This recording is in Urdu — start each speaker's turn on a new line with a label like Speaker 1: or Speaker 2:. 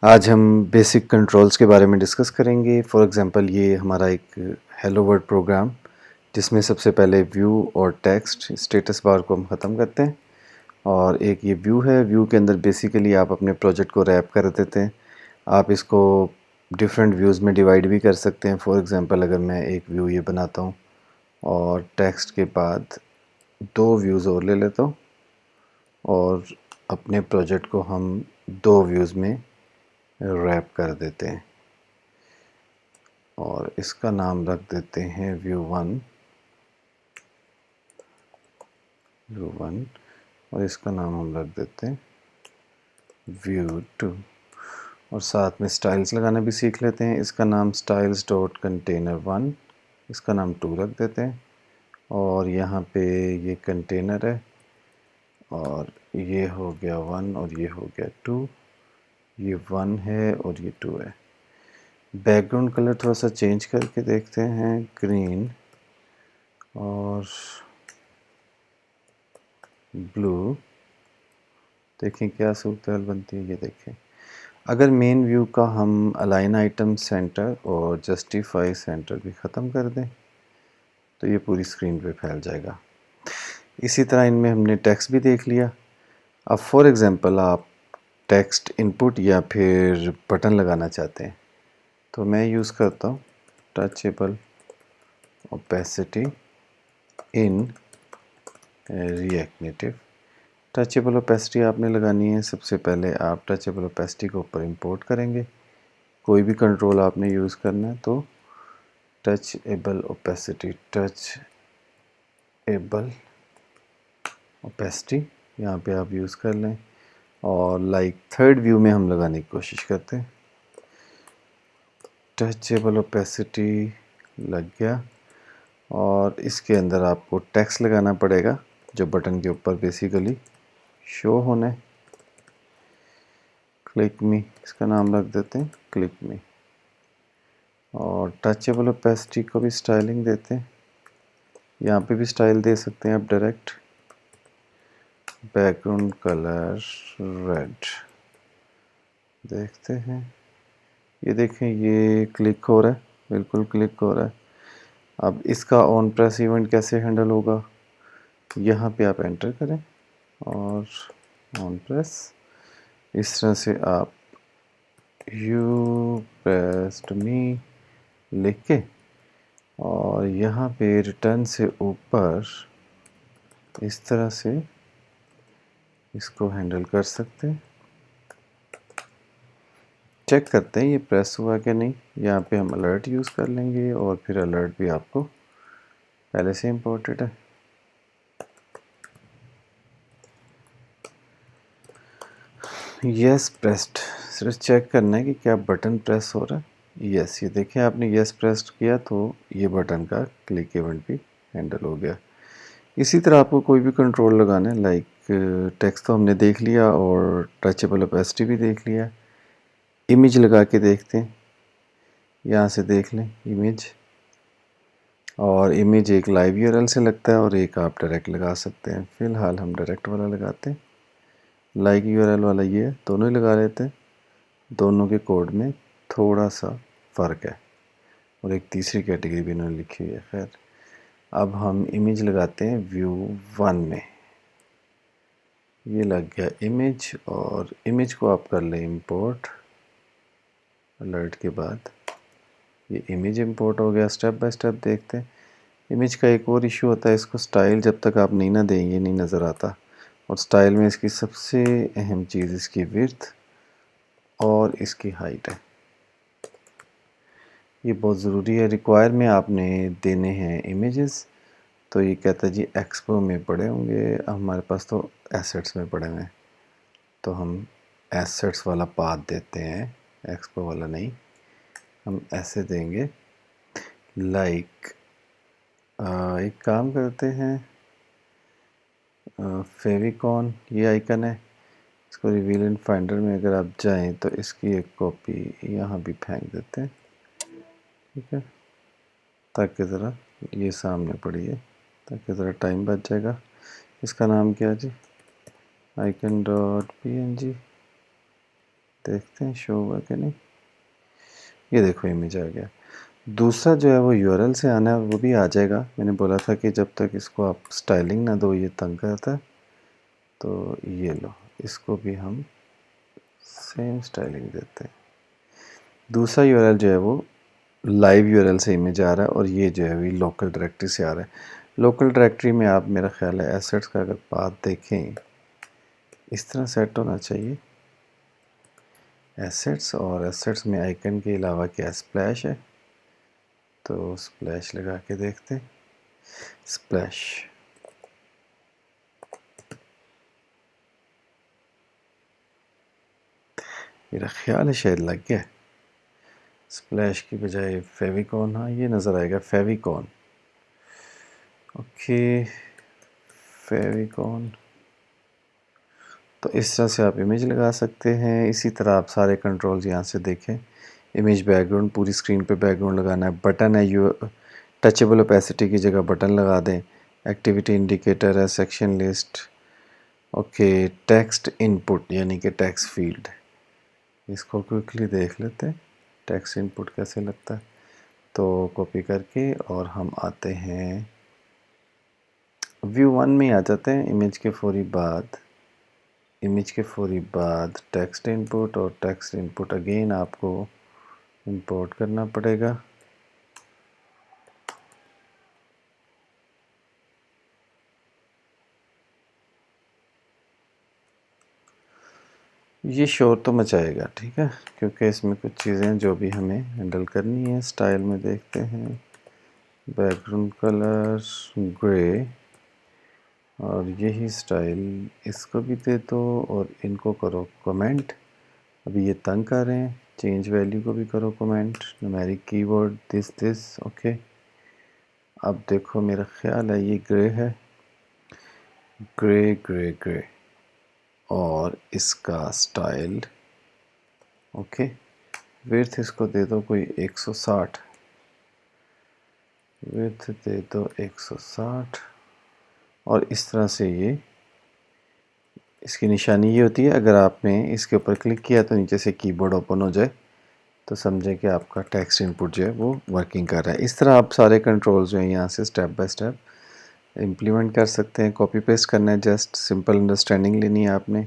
Speaker 1: آج ہم بیسک کنٹرولز کے بارے میں ڈسکس کریں گے. فار ایگزامپل یہ ہمارا ایک ہیلو ورلڈ پروگرام جس میں سب سے پہلے ویو اور ٹیکسٹ اسٹیٹس بار کو ہم ختم کرتے ہیں. اور ایک یہ ویو ہے. ویو کے اندر بیسیکلی آپ اپنے پروجیکٹ کو ریپ کر دیتے ہیں. آپ اس کو ڈفرینٹ ویوز میں ڈیوائیڈ بھی کر سکتے ہیں. فار ایگزامپل اگر میں ایک ویو یہ بناتا ہوں اور ٹیکسٹ کے بعد 2 ویوز اور لے لیتا ہوں اور اپنے پروجیکٹ کو ہم 2 ویوز میں ریپ کر دیتے ہیں اور اس کا نام رکھ دیتے ہیں ویو 1 اور اس کا نام ہم رکھ دیتے ہیں ویو 2 اور ساتھ میں سٹائلز لگانا بھی سیکھ لیتے ہیں. اس کا نام سٹائلز ڈاٹ کنٹینر 1 اس کا نام 2 رکھ دیتے ہیں اور یہاں پہ یہ کنٹینر ہے اور یہ ہو گیا 1 اور یہ ہو گیا 2. یہ 1 ہے اور یہ 2 ہے. بیک گراؤنڈ کلر تھوڑا سا چینج کر کے دیکھتے ہیں, گرین اور بلو. دیکھیں کیا صورتحال بنتی ہے. یہ دیکھیں اگر مین ویو کا ہم الائن آئٹم سینٹر اور جسٹیفائی سینٹر بھی ختم کر دیں تو یہ پوری اسکرین پہ پھیل جائے گا. اسی طرح ان میں ہم نے ٹیکسٹ بھی دیکھ لیا. اب فار ایگزامپل آپ ٹیکسٹ ان پٹ یا پھر بٹن لگانا چاہتے ہیں تو میں یوز کرتا ہوں ٹچیبل اوپیسٹی ان ریئیکٹیو. ٹچیبل اوپیسٹی آپ نے لگانی ہے. سب سے پہلے آپ ٹچیبل اوپیسٹی کو اوپر امپورٹ کریں گے. کوئی بھی کنٹرول آپ نے یوز کرنا ہے تو ٹچیبل اوپیسٹی یہاں پہ آپ یوز کر لیں اور لائک تھرڈ ویو میں ہم لگانے کی کوشش کرتے ہیں. ٹچیبل اوپیسٹی لگ گیا اور اس کے اندر آپ کو ٹیکسٹ لگانا پڑے گا جو بٹن کے اوپر بیسیکلی شو ہونا ہے. کلک می اس کا نام رکھ دیتے ہیں کلک می. اور ٹچیبل اوپیسٹی کو بھی سٹائلنگ دیتے ہیں. یہاں پہ بھی سٹائل دے سکتے ہیں آپ direct. Background colour red. دیکھتے ہیں یہ دیکھیں یہ کلک ہو رہا ہے, بالکل کلک ہو رہا ہے. اب اس کا آن پریس ایونٹ کیسے ہینڈل ہوگا, یہاں پہ آپ انٹر کریں اور آن پریس. اس طرح سے آپ یو پریسڈ می لکھ کے اور یہاں پہ ریٹرن سے اوپر اس طرح سے اس کو ہینڈل کر سکتے ہیں. چیک کرتے ہیں یہ پریس ہوا کہ نہیں. یہاں پہ ہم الرٹ یوز کر لیں گے اور پھر الرٹ بھی آپ کو پہلے سے امپورٹڈ ہے. یس پریسڈ, صرف چیک کرنا ہے کہ کیا بٹن پریس ہو رہا ہے. یس, یہ دیکھیں آپ نے یس پریسڈ کیا تو یہ بٹن کا کلک ایونٹ بھی ہینڈل ہو گیا. اسی طرح آپ کو کوئی بھی کنٹرول لگانا ہے. لائک ٹیکسٹ تو ہم نے دیکھ لیا اور ٹچیبل اوپیسٹی بھی دیکھ لیا. امیج لگا کے دیکھتے ہیں. یہاں سے دیکھ لیں امیج, اور امیج ایک لائیو یو آر ایل سے لگتا ہے اور ایک آپ ڈائریکٹ لگا سکتے ہیں. فی الحال ہم ڈائریکٹ والا لگاتے ہیں. لائیو یو آر ایل والا یہ ہے, دونوں ہی لگا لیتے ہیں. دونوں کے کوڈ میں تھوڑا سا فرق ہے اور ایک تیسری کیٹیگری بھی انہوں نے لکھی ہوئی ہے. خیر اب ہم امیج لگاتے ہیں ویو 1 میں. یہ لگ گیا امیج اور امیج کو آپ کر لیں امپورٹ. الرٹ کے بعد یہ امیج امپورٹ ہو گیا. سٹیپ بائی سٹیپ دیکھتے ہیں. امیج کا ایک اور ایشو ہوتا ہے, اس کو سٹائل جب تک آپ نہیں نہ دیں یہ نہیں نظر آتا. اور سٹائل میں اس کی سب سے اہم چیز اس کی وڈتھ اور اس کی ہائٹ ہے. یہ بہت ضروری ہے. ریکوائر میں آپ نے دینے ہیں امیجز, تو یہ کہتا ہے جی ایکسپو میں پڑے ہوں گے. ہمارے پاس تو ایسیٹس میں پڑے ہوئے ہیں تو ہم ایسیٹس والا پاتھ دیتے ہیں, ایکسپو والا نہیں. ہم ایسے دیں گے لائک ایک کام کرتے ہیں, فیویکون یہ آئیکن ہے, اس کو ریویل ان فائنڈر میں اگر آپ جائیں تو اس کی ایک کاپی یہاں بھی پھینک دیتے ہیں. ٹھیک ہے, تاکہ ذرا یہ سامنے پڑی ہے, تاکہ ذرا ٹائم بچ جائے گا. اس کا نام کیا جی, icon dot P N G. دیکھتے ہیں شو ہوا کہ نہیں. یہ دیکھو امیج آ گیا. دوسرا جو ہے وہ URL سے آنا ہے، وہ بھی آ جائے گا. میں نے بولا تھا کہ جب تک اس کو آپ سٹائلنگ نہ دو یہ تنگ کرتا ہے. تو یہ لو، اس کو بھی ہم سیم سٹائلنگ دیتے ہیں. دوسرا URL جو ہے وہ لائیو URL سے امیج آ رہا ہے، اور یہ جو ہے وہ لوکل ڈائریکٹری سے آ رہا ہے. لوکل ڈائریکٹری میں آپ میرا خیال ہے ایسٹس کا اگر پاتھ دیکھیں اس طرح سیٹ ہونا چاہیے ایسٹس، اور ایسٹس میں آئیکن کے علاوہ کیا سپلیش ہے. تو سپلیش لگا کے دیکھتے ہیں. سپلیش میرا خیال ہے شاید لگ گیا. سپلیش کی بجائے فیویکون، ہاں یہ نظر آئے گا فیویکون. اوکے فیویکون. تو اس طرح سے آپ امیج لگا سکتے ہیں. اسی طرح آپ سارے کنٹرولز یہاں سے دیکھیں. امیج بیک گراؤنڈ، پوری اسکرین پہ بیک گراؤنڈ لگانا ہے. بٹن ہے ٹچیبل اوپیسٹی کی جگہ بٹن لگا دیں. ایکٹیویٹی انڈیکیٹر ہے، section list. Okay text input یعنی کہ ٹیکسٹ فیلڈ، اس کو کوئکلی دیکھ لیتے ہیں ٹیکسٹ ان پٹ کیسے لگتا ہے. تو کاپی کر کے اور ہم آتے ہیں ویو 1 میں آ جاتے ہیں. امیج کے فوری بعد ٹیکسٹ ان پٹ، اور ٹیکسٹ ان پٹ اگین آپ کو امپورٹ کرنا پڑے گا. یہ شور تو مچائے گا، ٹھیک ہے، کیونکہ اس میں کچھ چیزیں جو بھی ہمیں ہینڈل کرنی ہے. سٹائل میں دیکھتے ہیں بیک گراؤنڈ کلر گرے، اور یہی سٹائل اس کو بھی دے دو، اور ان کو کرو کمنٹ. ابھی یہ تنگ کر رہے ہیں. چینج ویلیو کو بھی کرو کمنٹ. نومیرک کی ورڈ دس اوکے. اب دیکھو میرا خیال ہے یہ گرے ہے، گرے گرے گرے، اور اس کا سٹائل اوکے. ویڈتھ اس کو دے دو کوئی 160، ویڈتھ دے دو 160. اور اس طرح سے یہ اس کی نشانی یہ ہوتی ہے، اگر آپ نے اس کے اوپر کلک کیا تو نیچے سے کی بورڈ اوپن ہو جائے تو سمجھیں کہ آپ کا ٹیکسٹ ان پٹ جو ہے وہ ورکنگ کر رہا ہے. اس طرح آپ سارے کنٹرولز جو ہیں یہاں سے سٹیپ بائی سٹیپ امپلیمنٹ کر سکتے ہیں. کاپی پیسٹ کرنا ہے، جسٹ سمپل انڈرسٹینڈنگ لینی ہے آپ نے.